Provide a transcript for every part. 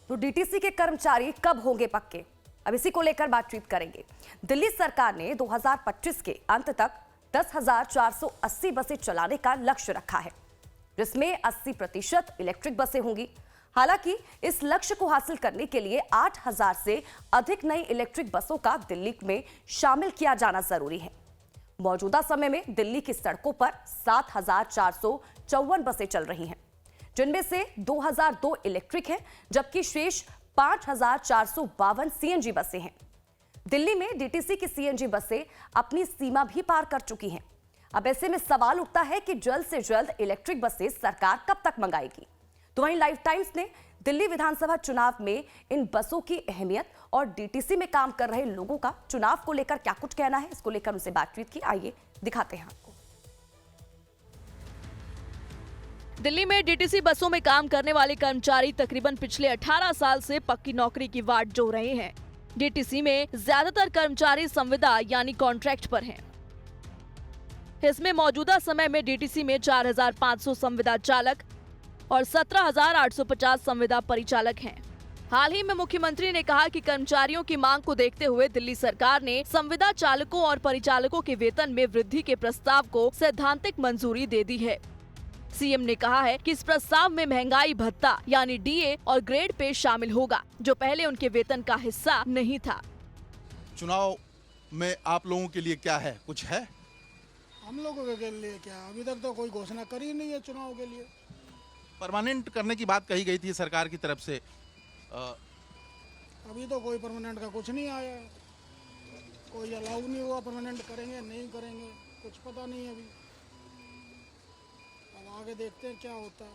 तो डीटीसी के कर्मचारी कब होंगे पक्के? अब इसी को लेकर बातचीत करेंगे। दिल्ली सरकार ने 2025 के अंत तक 10,480 बसें चलाने का लक्ष्य रखा है, जिसमें 80% इलेक्ट्रिक बसें होंगी। हालांकि इस लक्ष्य को हासिल करने के लिए 8,000 से अधिक नई इलेक्ट्रिक बसों का दिल्ली में शामिल किया जाना जरूरी है। मौजूदा समय में दिल्ली की सड़कों पर 7,454 बसें चल रही हैं, जिनमें से 2,002 इलेक्ट्रिक हैं, जबकि शेष 5,452 सीएनजी बसें हैं। दिल्ली में डीटीसी की सीएनजी बसें अपनी सीमा भी पार कर चुकी हैं। अब ऐसे में सवाल उठता है कि जल्द से जल्द इलेक्ट्रिक बसें सरकार कब तक मंगाएगी? तो वहीं लाइव टाइम्स ने दिल्ली विधानसभा चुनाव में इन बसों की अहमियत और डीटीसी में काम कर रहे लोगों का चुनाव को लेकर क्या कुछ कहना है, इसको लेकर उनसे बातचीत की। आइए दिखाते हैं आपको। दिल्ली में डीटीसी बसों में काम करने वाले कर्मचारी तकरीबन पिछले 18 साल से पक्की नौकरी की वाट जो रहे हैं। डीटीसी में ज्यादातर कर्मचारी संविदा यानी कॉन्ट्रैक्ट पर हैं। इसमें मौजूदा समय में डीटीसी में 4,500 संविदा चालक और 17,850 संविदा परिचालक हैं। हाल ही में मुख्यमंत्री ने कहा कि कर्मचारियों की मांग को देखते हुए दिल्ली सरकार ने संविदा चालकों और परिचालकों के वेतन में वृद्धि के प्रस्ताव को सैद्धांतिक मंजूरी दे दी है। सीएम ने कहा है कि इस प्रस्ताव में महंगाई भत्ता यानी डीए और ग्रेड पे शामिल होगा, जो पहले उनके वेतन का हिस्सा नहीं था। चुनाव में आप लोगों के लिए क्या है, कुछ है? हम लोगों के लिए क्या, अभी तक तो कोई घोषणा करी नहीं है चुनाव के लिए। परमानेंट करने की बात कही गई थी सरकार की तरफ से। अभी तो कोई परमानेंट का कुछ नहीं आया, कोई अलाउ नहीं हुआ। परमानेंट करेंगे नहीं करेंगे कुछ पता नहीं है अभी। अब आगे देखते हैं क्या होता है।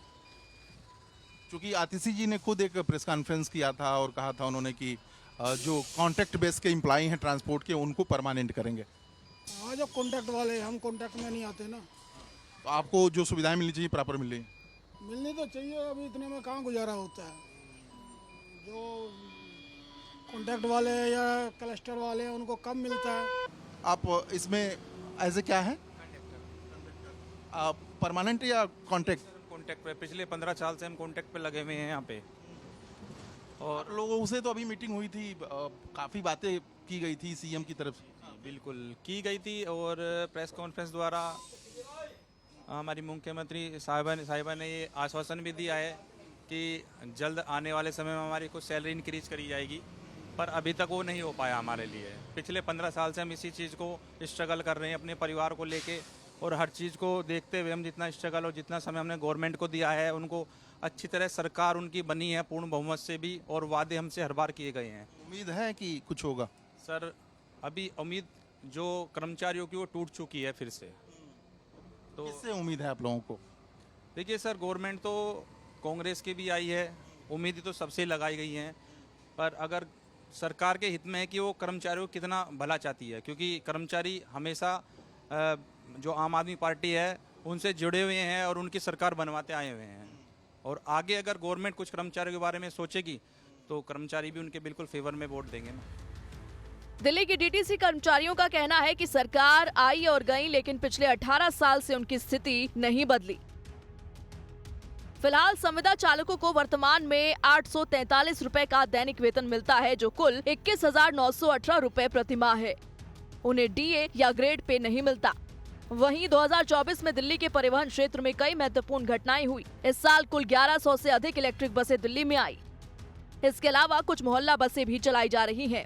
क्योंकि आतिशी जी ने खुद एक प्रेस कॉन्फ्रेंस किया था और कहा था उन्होंने कि जो कॉन्ट्रैक्ट बेस के एम्प्लॉई हैं ट्रांसपोर्ट के, उनको परमानेंट करेंगे। हाँ, जो कॉन्ट्रैक्ट वाले, हम कॉन्ट्रैक्ट में नहीं आते ना। तो आपको जो सुविधाएं मिलनी चाहिए प्रॉपर मिल रही? मिलनी तो चाहिए, अभी इतने में कहाँ गुजारा होता है। जो कॉन्ट्रैक्ट वाले या क्लस्टर वाले हैं उनको कम मिलता है। आप इसमें एज ए क्या है, आप परमानेंट या कॉन्ट्रैक्ट? कॉन्टैक्ट पे पिछले 15 साल से हम कॉन्टैक्ट पे लगे हुए हैं यहाँ पे। और लोगों से तो अभी मीटिंग हुई थी, काफ़ी बातें की गई थी सीएम की तरफ से। बिल्कुल की गई थी और प्रेस कॉन्फ्रेंस द्वारा हमारी मुख्यमंत्री साहिबा ने ये आश्वासन भी दिया है कि जल्द आने वाले समय में हमारी कुछ सैलरी इंक्रीज करी जाएगी, पर अभी तक वो नहीं हो पाया हमारे लिए। पिछले 15 साल से हम इसी चीज़ को स्ट्रगल कर रहे हैं अपने परिवार को लेके, और हर चीज़ को देखते हुए हम जितना स्ट्रगल और जितना समय हमने गवर्नमेंट को दिया है, उनको अच्छी तरह सरकार उनकी बनी है पूर्ण बहुमत से भी, और वादे हमसे हर बार किए गए हैं। उम्मीद है कि कुछ होगा? सर अभी उम्मीद जो कर्मचारियों की वो टूट चुकी है फिर से। तो किससे उम्मीद है आप लोगों को? देखिए सर, गवर्नमेंट तो कांग्रेस की भी आई है, उम्मीदें तो सबसे लगाई गई हैं, पर अगर सरकार के हित में है कि वो कर्मचारियों को कितना भला चाहती है, क्योंकि कर्मचारी हमेशा जो आम आदमी पार्टी है उनसे जुड़े हुए हैं और उनकी सरकार बनवाते आए हुए हैं। और आगे अगर गवर्नमेंट कुछ कर्मचारियों के बारे में सोचेगी तो कर्मचारी भी उनके बिल्कुल फेवर में वोट देंगे ना। दिल्ली की डीटीसी कर्मचारियों का कहना है कि सरकार आई और गई, लेकिन पिछले 18 साल से उनकी स्थिति नहीं बदली। फिलहाल संविदा चालकों को वर्तमान में 843 रुपए का दैनिक वेतन मिलता है, जो कुल 21,918 रुपए प्रति माह है। उन्हें डीए या ग्रेड पे नहीं मिलता। वहीं 2024 में दिल्ली के परिवहन क्षेत्र में कई महत्वपूर्ण घटनाएं हुई। इस साल कुल 1100 से अधिक इलेक्ट्रिक बसें दिल्ली में आई। इसके अलावा कुछ मोहल्ला बसें भी चलाई जा रही हैं।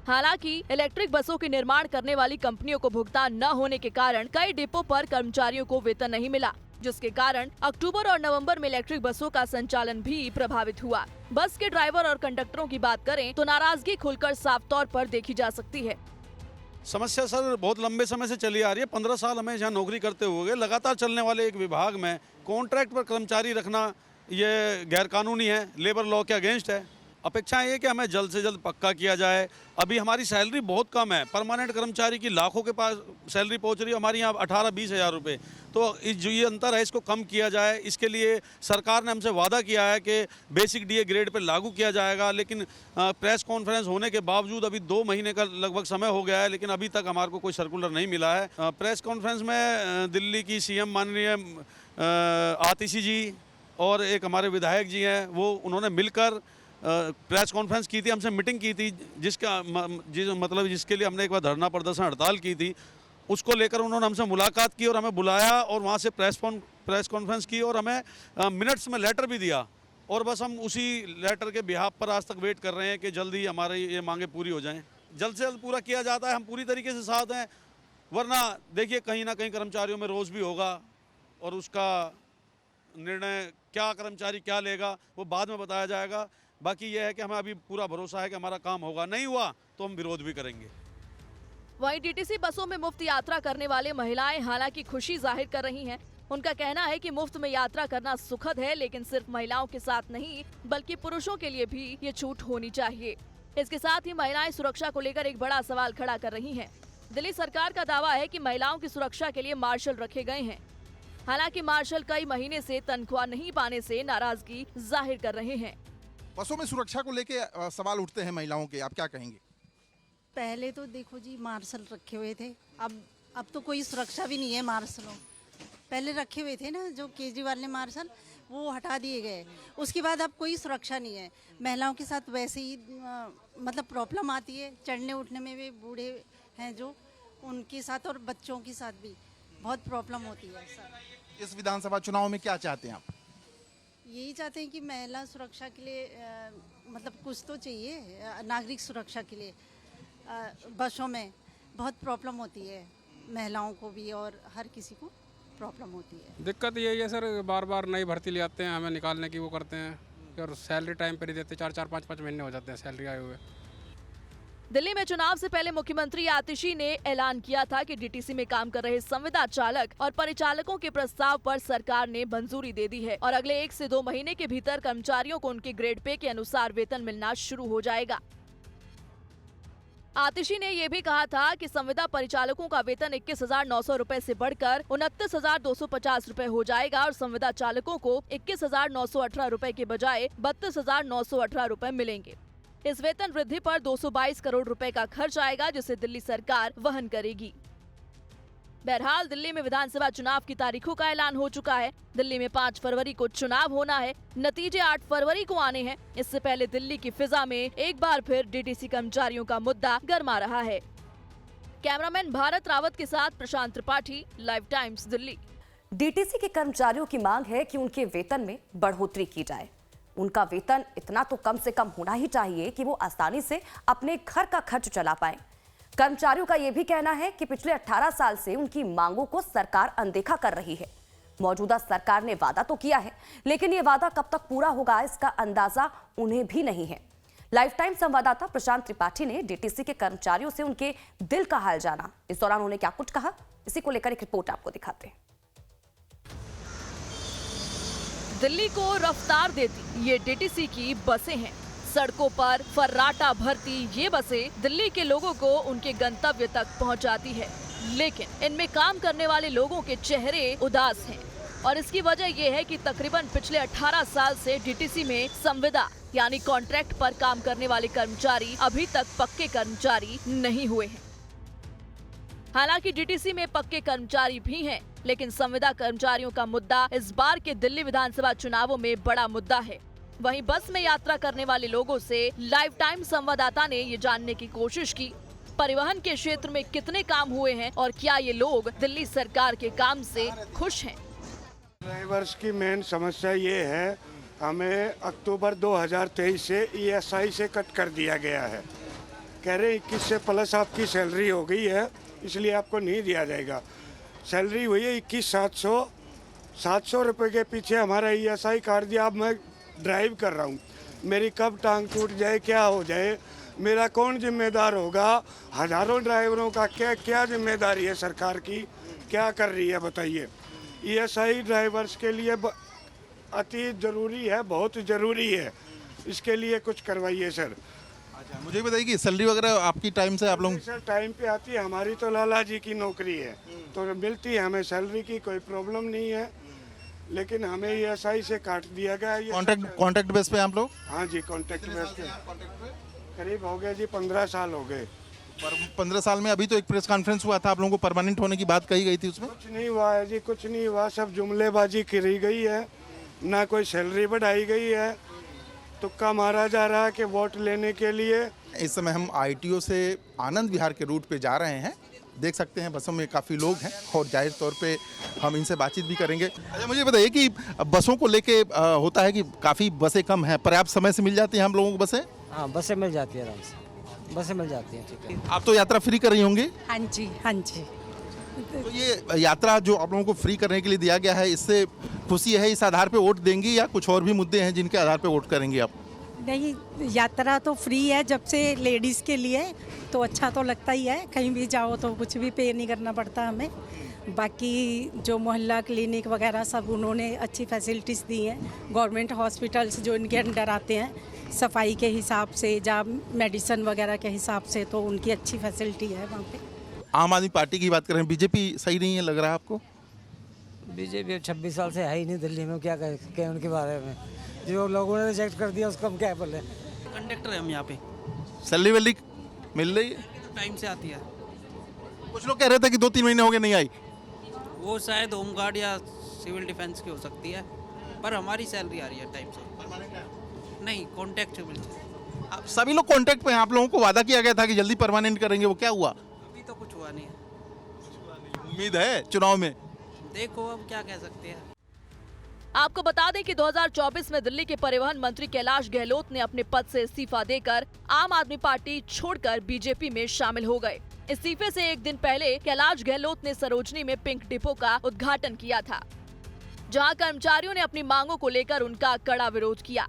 हालांकि इलेक्ट्रिक बसों के निर्माण करने वाली कंपनियों को भुगतान न होने के कारण कई डिपो पर कर्मचारियों को वेतन नहीं मिला, जिसके कारण अक्टूबर और नवंबर में इलेक्ट्रिक बसों का संचालन भी प्रभावित हुआ। बस के ड्राइवर और कंडक्टरों की बात करें तो नाराजगी खुलकर साफ तौर पर देखी जा सकती है। समस्या सर बहुत लंबे समय से चली आ रही है। 15 साल हमें यहाँ नौकरी करते हुए लगातार चलने वाले एक विभाग में कॉन्ट्रैक्ट पर कर्मचारी रखना ये गैरकानूनी है, लेबर लॉ के अगेंस्ट है। अपेक्षा ये कि हमें जल्द से जल्द पक्का किया जाए। अभी हमारी सैलरी बहुत कम है, परमानेंट कर्मचारी की लाखों के पास सैलरी पहुंच रही है, हमारी यहाँ 18-20 हज़ार रुपये। तो जो ये अंतर है इसको कम किया जाए। इसके लिए सरकार ने हमसे वादा किया है कि बेसिक डीए ग्रेड पर लागू किया जाएगा, लेकिन प्रेस कॉन्फ्रेंस होने के बावजूद अभी 2 महीने का लगभग समय हो गया है, लेकिन अभी तक हमारे को कोई सर्कुलर नहीं मिला है। प्रेस कॉन्फ्रेंस में दिल्ली की सीएम माननीय आतिशी जी और एक हमारे विधायक जी हैं, वो उन्होंने मिलकर प्रेस कॉन्फ्रेंस की थी, हमसे मीटिंग की थी, जिसके लिए हमने एक बार धरना प्रदर्शन हड़ताल की थी। उसको लेकर उन्होंने हमसे मुलाकात की और हमें बुलाया और वहाँ से प्रेस कॉन्फ्रेंस की और हमें मिनट्स में लेटर भी दिया। और बस हम उसी लेटर के बिहाफ पर आज तक वेट कर रहे हैं कि जल्दी हमारी ये मांगे पूरी हो जाएं। जल्द से जल्द पूरा किया जाता है, हम पूरी तरीके से साथ हैं। वरना देखिए कहीं ना कहीं कर्मचारियों में रोष भी होगा और उसका निर्णय क्या कर्मचारी क्या लेगा वो बाद में बताया जाएगा। बाकी यह है कि हमें अभी पूरा भरोसा है कि हमारा काम होगा, नहीं हुआ तो हम विरोध भी करेंगे। वहीं डीटीसी बसों में मुफ्त यात्रा करने वाले महिलाएं हालांकि खुशी जाहिर कर रही हैं। उनका कहना है कि मुफ्त में यात्रा करना सुखद है, लेकिन सिर्फ महिलाओं के साथ नहीं बल्कि पुरुषों के लिए भी ये छूट होनी चाहिए। इसके साथ ही महिलाएं सुरक्षा को लेकर एक बड़ा सवाल खड़ा कर रही हैं। दिल्ली सरकार का दावा है कि महिलाओं की सुरक्षा के लिए मार्शल रखे गए हैं। हालांकि मार्शल कई महीने से तनख्वाह नहीं पाने से नाराजगी जाहिर कर रहे हैं। बसों में सुरक्षा को लेके सवाल उठते हैं महिलाओं के, आप क्या कहेंगे? पहले तो देखो जी मार्शल रखे हुए थे, अब तो कोई सुरक्षा भी नहीं है। मार्शलों पहले रखे हुए थे ना, जो केजरीवाल ने मार्शल, वो हटा दिए गए। उसके बाद अब कोई सुरक्षा नहीं है। महिलाओं के साथ वैसे ही मतलब प्रॉब्लम आती है, चढ़ने उठने में भी बूढ़े हैं जो, उनके साथ और बच्चों के साथ भी बहुत प्रॉब्लम होती है सर। इस विधानसभा चुनाव में क्या चाहते हैं आप? यही चाहते हैं कि महिला सुरक्षा के लिए मतलब कुछ तो चाहिए, नागरिक सुरक्षा के लिए। बसों में बहुत प्रॉब्लम होती है, महिलाओं को भी और हर किसी को प्रॉब्लम होती है। दिक्कत यही है सर, बार बार नई भर्ती ले आते हैं, हमें निकालने की वो करते हैं, और सैलरी टाइम पर ही देते, 4-4, 5-5 महीने हो जाते हैं सैलरी आए हुए। दिल्ली में चुनाव से पहले मुख्यमंत्री आतिशी ने ऐलान किया था कि डीटीसी में काम कर रहे संविदा चालक और परिचालकों के प्रस्ताव पर सरकार ने मंजूरी दे दी है और अगले 1 से 2 महीने के भीतर कर्मचारियों को उनके ग्रेड पे के अनुसार वेतन मिलना शुरू हो जाएगा। आतिशी ने ये भी कहा था कि संविदा परिचालकों का वेतन 21,900 रुपए से बढ़कर 29,250 रुपए हो जाएगा और संविदा चालकों को 21,918 रुपए के बजाय 32,918 रुपए मिलेंगे। इस वेतन वृद्धि पर 222 करोड़ रुपए का खर्च आएगा, जिसे दिल्ली सरकार वहन करेगी। बहरहाल दिल्ली में विधानसभा चुनाव की तारीखों का ऐलान हो चुका है। दिल्ली में 5 फरवरी को चुनाव होना है, नतीजे 8 फरवरी को आने हैं। इससे पहले दिल्ली की फिजा में एक बार फिर डीटीसी कर्मचारियों का मुद्दा गर्मा रहा है। कैमरामैन भारत रावत के साथ Prashant Tripathi, Live Times Delhi. DTC के कर्मचारियों की मांग है कि उनके वेतन में बढ़ोतरी की जाए। उनका वेतन इतना तो कम से कम होना ही चाहिए कि वो आसानी से अपने घर का खर्च चला पाएं। कर्मचारियों का यह भी कहना है कि पिछले 18 साल से उनकी मांगों को सरकार अनदेखा कर रही है। मौजूदा सरकार ने वादा तो किया है, लेकिन ये वादा कब तक पूरा होगा इसका अंदाजा उन्हें भी नहीं है। लाइफ टाइम संवाददाता प्रशांत त्रिपाठी ने डीटीसी के कर्मचारियों से उनके दिल का हाल जाना। इस दौरान उन्होंने क्या कुछ कहा, इसी को लेकर एक रिपोर्ट आपको दिखाते हैं। दिल्ली को रफ्तार देती ये डीटीसी की बसें हैं। सड़कों पर फर्राटा भरती ये बसें दिल्ली के लोगों को उनके गंतव्य तक पहुंचाती है, लेकिन इनमें काम करने वाले लोगों के चेहरे उदास हैं और इसकी वजह ये है कि तकरीबन पिछले 18 साल से डीटीसी में संविदा यानी कॉन्ट्रैक्ट पर काम करने वाले कर्मचारी अभी तक पक्के कर्मचारी नहीं हुए हैं। हालांकि डीटीसी में पक्के कर्मचारी भी हैं, लेकिन संविदा कर्मचारियों का मुद्दा इस बार के दिल्ली विधानसभा चुनावों में बड़ा मुद्दा है। वहीं बस में यात्रा करने वाले लोगों से लाइव टाइम संवाददाता ने ये जानने की कोशिश की, परिवहन के क्षेत्र में कितने काम हुए हैं और क्या ये लोग दिल्ली सरकार के काम से खुश हैं। ड्राइवर्स की मेन समस्या ये है, हमें अक्टूबर 2023 से ESI से कट कर दिया गया है। कह रहे 21 से प्लस आपकी सैलरी हो गई है, इसलिए आपको नहीं दिया जाएगा। सैलरी हुई है 21,700 रुपये के पीछे हमारा ESI काट दिया। अब मैं ड्राइव कर रहा हूँ, मेरी कब टांग टूट जाए, क्या हो जाए, मेरा कौन जिम्मेदार होगा। हजारों ड्राइवरों का क्या जिम्मेदारी है सरकार की, क्या कर रही है बताइए। ESI ड्राइवर्स के लिए अति ज़रूरी है, बहुत ज़रूरी है, इसके लिए कुछ करवाइए सर। अच्छा, मुझे बताइए कि सैलरी वगैरह आपकी टाइम से आप लोग? सर टाइम पे आती है, हमारी तो लाला जी की नौकरी है तो मिलती है हमें सैलरी की, कोई प्रॉब्लम नहीं है, लेकिन हमें ESI से काट दिया गया। कॉन्ट्रैक्ट बेस पे आप लोग? हाँ जी, कॉन्ट्रैक्ट बेस पे करीब हो गए जी, 15 साल हो गए। पर 15 साल में अभी तो एक प्रेस कॉन्फ्रेंस हुआ था, आप लोगों को परमानेंट होने की बात कही गई थी, उसमें कुछ नहीं हुआ है जी, कुछ नहीं हुआ, सब जुमलेबाजी करी गई है। ना कोई सैलरी बढ़ाई गई है। तुक्का मारा जा रहा है कि वोट लेने के लिए। इस समय हम ITO से आनंद विहार के रूट पे जा रहे हैं। देख सकते हैं बसों में काफ़ी लोग हैं और जाहिर तौर पे हम इनसे बातचीत भी करेंगे। अच्छा, मुझे बताइए कि बसों को लेके होता है कि काफ़ी बसें कम हैं, पर्याप्त समय से मिल जाती हैं हम लोगों को बसें? हाँ, बसें मिल जाती है आराम से, बसें मिल जाती हैं। ठीक है। आप तो यात्रा फ्री कर रही होंगी? हाँ जी, हाँ जी। तो ये यात्रा जो आप लोगों को फ्री करने के लिए दिया गया है, इससे खुशी है? इस आधार पे वोट देंगी या कुछ और भी मुद्दे हैं जिनके आधार पे वोट करेंगी आप? नहीं, यात्रा तो फ्री है जब से लेडीज़ के लिए, तो अच्छा तो लगता ही है। कहीं भी जाओ तो कुछ भी पे नहीं करना पड़ता हमें। बाकी जो मोहल्ला क्लिनिक वगैरह सब उन्होंने अच्छी फैसिलिटीज़ दी हैं। गवर्नमेंट हॉस्पिटल्स जो इनके अंडर आते हैं, सफाई के हिसाब से या मेडिसिन वगैरह के हिसाब से, तो उनकी अच्छी फैसिलिटी है वहाँ पे। आम आदमी पार्टी की बात करें, BJP सही नहीं है लग रहा है आपको? बीजेपी 26 साल से है ही नहीं दिल्ली में, क्या कहें उनके बारे में। जो लोगों ने रिजेक्ट कर दिया उसको हम क्या बोले। कंडक्टर है हम यहाँ पे, सैलरी वैलरी मिल रही है? टाइम से आती है। कुछ लोग कह रहे थे कि 2-3 महीने हो गए नहीं आई। वो शायद होमगार्ड या सिविल डिफेंस की हो सकती है, पर हमारी सैलरी आ रही है टाइम से। नहीं, कॉन्टैक्ट मिलती है। सभी लोग कॉन्ट्रैक्ट पे हैं। आप लोगों को वादा किया गया था कि जल्दी परमानेंट करेंगे, वो क्या हुआ? अभी तो कुछ हुआ नहीं है। उम्मीद है चुनाव में? देखो अब क्या कह सकते हैं। आपको बता दें कि 2024 में दिल्ली के परिवहन मंत्री कैलाश गहलोत ने अपने पद से इस्तीफा देकर आम आदमी पार्टी छोड़कर बीजेपी में शामिल हो गए। इस्तीफे से एक दिन पहले कैलाश गहलोत ने सरोजनी में पिंक डिपो का उद्घाटन किया था, जहां कर्मचारियों ने अपनी मांगों को लेकर उनका कड़ा विरोध किया।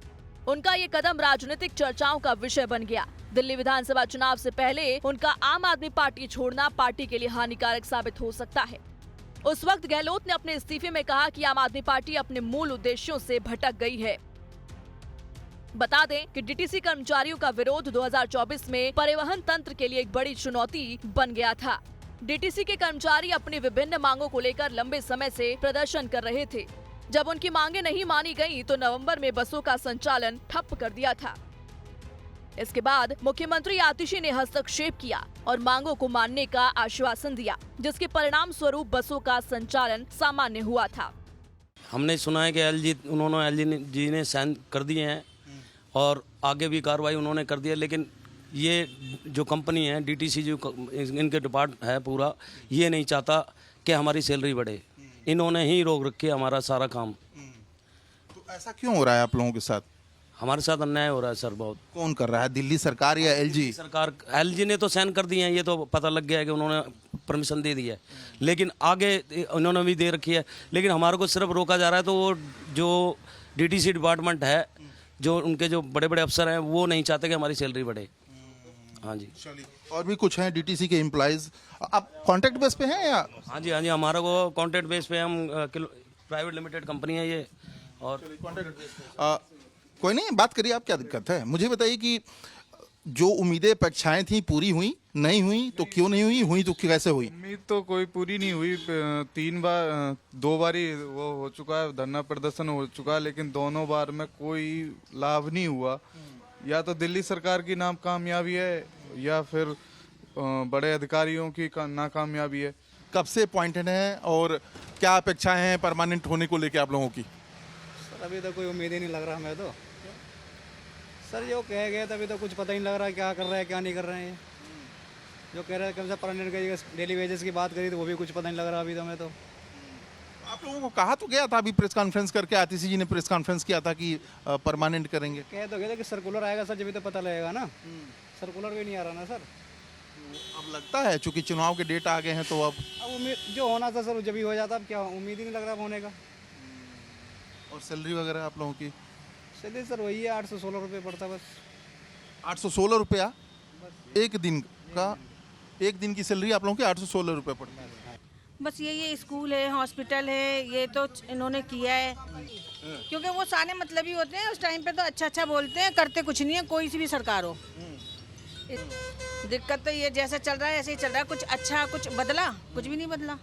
उनका ये कदम राजनीतिक चर्चाओं का विषय बन गया। दिल्ली विधानसभा चुनाव से पहले उनका आम आदमी पार्टी छोड़ना पार्टी के लिए हानिकारक साबित हो सकता है। उस वक्त गहलोत ने अपने इस्तीफे में कहा कि आम आदमी पार्टी अपने मूल उद्देश्यों से भटक गई है। बता दें कि डीटीसी कर्मचारियों का विरोध 2024 में परिवहन तंत्र के लिए एक बड़ी चुनौती बन गया था। डीटीसी के कर्मचारी अपनी विभिन्न मांगों को लेकर लंबे समय से प्रदर्शन कर रहे थे। जब उनकी मांगे नहीं मानी गई तो नवंबर में बसों का संचालन ठप कर दिया था। इसके बाद मुख्यमंत्री आतिशी ने हस्तक्षेप किया और मांगों को मानने का आश्वासन दिया, जिसके परिणाम स्वरूप बसों का संचालन सामान्य हुआ था। हमने सुना है कि एलजी जी ने साइन कर दिए हैं और आगे भी कार्रवाई उन्होंने कर दी है, लेकिन ये जो कंपनी है डीटीसी जो इनके डिपार्ट है पूरा, ये नहीं चाहता कि हमारी सैलरी बढ़े। इन्होंने ही रोक रखे हमारा सारा काम। तो ऐसा क्यों हो रहा है आप लोगों के साथ? हमारे साथ अन्याय हो रहा है सर बहुत। कौन कर रहा है, दिल्ली सरकार या एलजी? सरकार, एलजी ने तो साइन कर दिए हैं, ये तो पता लग गया है कि उन्होंने परमिशन दे दी है, लेकिन आगे उन्होंने भी दे रखी है, लेकिन हमारे को सिर्फ रोका जा रहा है। तो वो जो डीटीसी डिपार्टमेंट है, जो उनके जो बड़े बड़े अफसर हैं, वो नहीं चाहते कि हमारी सैलरी बढ़े। हाँ जी। और भी कुछ हैं डीटीसी के एम्प्लॉइज। आप कॉन्ट्रैक्ट बेस पे हैं या? हाँ जी, हाँ जी, हमारा को कॉन्ट्रैक्ट बेस पे, हम प्राइवेट लिमिटेड कंपनी है ये। और कोई नहीं, बात करिए, आप क्या दिक्कत है? मुझे बताइए कि जो उम्मीदें अपेक्षाएं थी पूरी हुई, नहीं हुई तो क्यों नहीं हुई, हुई तो कैसे हुई? उम्मीद तो कोई पूरी नहीं हुई। 2 बार ही वो हो चुका है, धरना प्रदर्शन हो चुका है, लेकिन दोनों बार में कोई लाभ नहीं हुआ। या तो दिल्ली सरकार की नाकामयाबी है या फिर बड़े अधिकारियों की नाकामयाबी है। कब से अपॉइंटेड हैं और क्या अपेक्षाएं हैं परमानेंट होने को लेकर आप लोगों की? सर अभी तो कोई उम्मीद ही नहीं लग रहा हमें तो। सर जो कहे गए तभी तो कुछ पता ही नहीं लग रहा क्या कर रहे हैं क्या नहीं कर रहे हैं। जो कह रहे हैं कम से परमानेंट डेली वेजेस की बात करी तो वो भी कुछ पता नहीं लग रहा अभी तो हमें तो। आप लोगों को कहा तो गया था, अभी प्रेस कॉन्फ्रेंस करके आतिशी जी ने प्रेस कॉन्फ्रेंस किया था कि परमानेंट करेंगे। कह तो गए थे कि सर्कुलर आएगा सर, जब तो पता लगेगा ना। सर्कुलर भी नहीं आ रहा ना सर। अब लगता है चूंकि चुनाव के डेट आ गए हैं तो अब उम्मीद जो होना था सर जब भी हो जाता, अब क्या उम्मीद ही नहीं लग रहा होने का। और सैलरी वगैरह आप लोगों की? सैलरी सर वही है 816 रुपये पड़ता बस। 816 रुपया एक दिन का? एक दिन की सैलरी आप लोगों की 816 रुपये पड़ता है? बस ये स्कूल है, हॉस्पिटल है, ये तो इन्होंने किया है। क्योंकि वो सारे मतलबी होते हैं, उस टाइम पे तो अच्छा बोलते हैं, करते कुछ नहीं है, कोई सी भी सरकार हो। दिक्कत तो ये जैसा चल रहा है ऐसे ही चल रहा है। कुछ अच्छा कुछ बदला, कुछ भी नहीं बदला।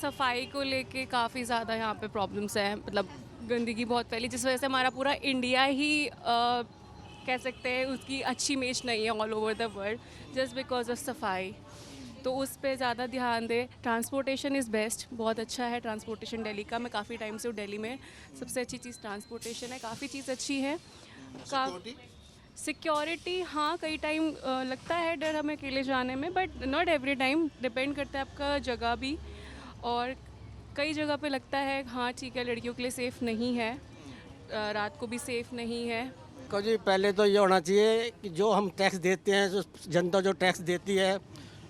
सफाई को लेके काफ़ी ज़्यादा यहाँ पे प्रॉब्लम्स हैं, मतलब गंदगी बहुत फैली, जिस वजह से हमारा पूरा इंडिया ही कह सकते हैं उसकी अच्छी इमेज नहीं है all over the world, just because of सफाई। तो उस पे ज़्यादा ध्यान दें। ट्रांसपोर्टेशन इज़ बेस्ट, बहुत अच्छा है ट्रांसपोर्टेशन दिल्ली का। मैं काफ़ी टाइम से हूँ दिल्ली में, सबसे अच्छी चीज़ ट्रांसपोर्टेशन है, काफ़ी चीज़ अच्छी है। सिक्योरिटी हाँ, कई टाइम लगता है डर हमें अकेले जाने में, but not every time, depend करता है आपका जगह भी। और कई जगह पे लगता है हाँ ठीक है, लड़कियों के लिए सेफ़ नहीं है, रात को भी सेफ़ नहीं है। जी पहले तो ये होना चाहिए कि जो हम टैक्स देते हैं, जो जनता जो टैक्स देती है,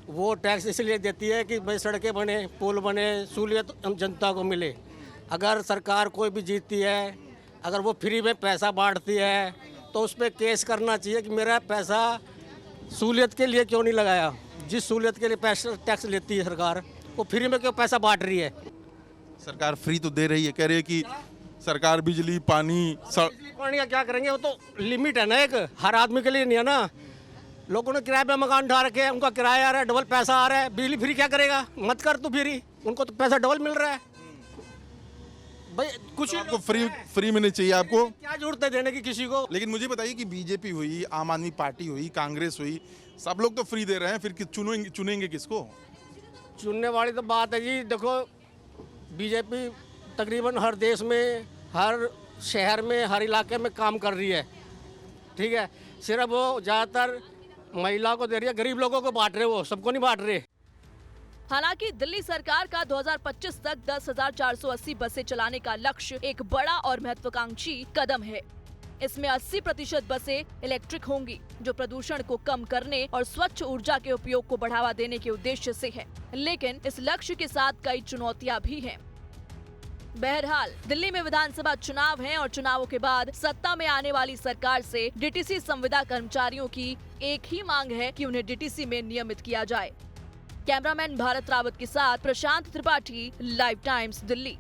वो टैक्स इसलिए देती है कि भाई सड़कें बने, पुल बने, सहूलियत हम जनता को मिले। अगर सरकार कोई भी जीतती है, अगर वो फ्री में पैसा बांटती है, तो उस पर केस करना चाहिए कि मेरा पैसा सहूलियत के लिए क्यों नहीं लगाया। जिस सहूलियत के लिए पैसा टैक्स लेती है सरकार, वो फ्री में क्यों पैसा बांट रही है। सरकार फ्री तो दे रही है, कह रही है कि सरकार बिजली पानी पानी का क्या करेंगे, वो तो लिमिट है ना, एक हर आदमी के लिए नहीं है ना। लोगों ने किराए पे मकान उठा रखे हैं, उनका किराया आ रहा है, डबल पैसा आ रहा है। बिजली फ्री क्या करेगा, मत कर तू फ्री, उनको तो पैसा डबल मिल रहा है भाई। कुछ आपको फ्री में नहीं चाहिए, आपको क्या जरूरत है देने की किसी को। लेकिन मुझे बताइए कि बीजेपी हुई, आम आदमी पार्टी हुई, कांग्रेस हुई, सब लोग तो फ्री दे रहे हैं, फिर चुनेंगे किसको? चुनने वाली तो बात है जी, देखो बीजेपी तकरीबन हर देश में, हर शहर में, हर इलाके में काम कर रही है, ठीक है। सिर्फ वो ज़्यादातर महिला को दे रही है, गरीब लोगों को बांट रहे, वो सबको नहीं बांट रहे। हालांकि दिल्ली सरकार का 2025 तक 10,480 बसें चलाने का लक्ष्य एक बड़ा और महत्वाकांक्षी कदम है। इसमें 80% बसें इलेक्ट्रिक होंगी, जो प्रदूषण को कम करने और स्वच्छ ऊर्जा के उपयोग को बढ़ावा देने के उद्देश्य से है। लेकिन इस लक्ष्य के साथ कई चुनौतियां भी हैं। बहरहाल दिल्ली में विधानसभा चुनाव हैं और चुनावों के बाद सत्ता में आने वाली सरकार से डीटीसी संविदा कर्मचारियों की एक ही मांग है कि उन्हें डीटीसी में नियमित किया जाए। कैमरामैन भारत रावत के साथ प्रशांत त्रिपाठी, लाइव टाइम्स दिल्ली।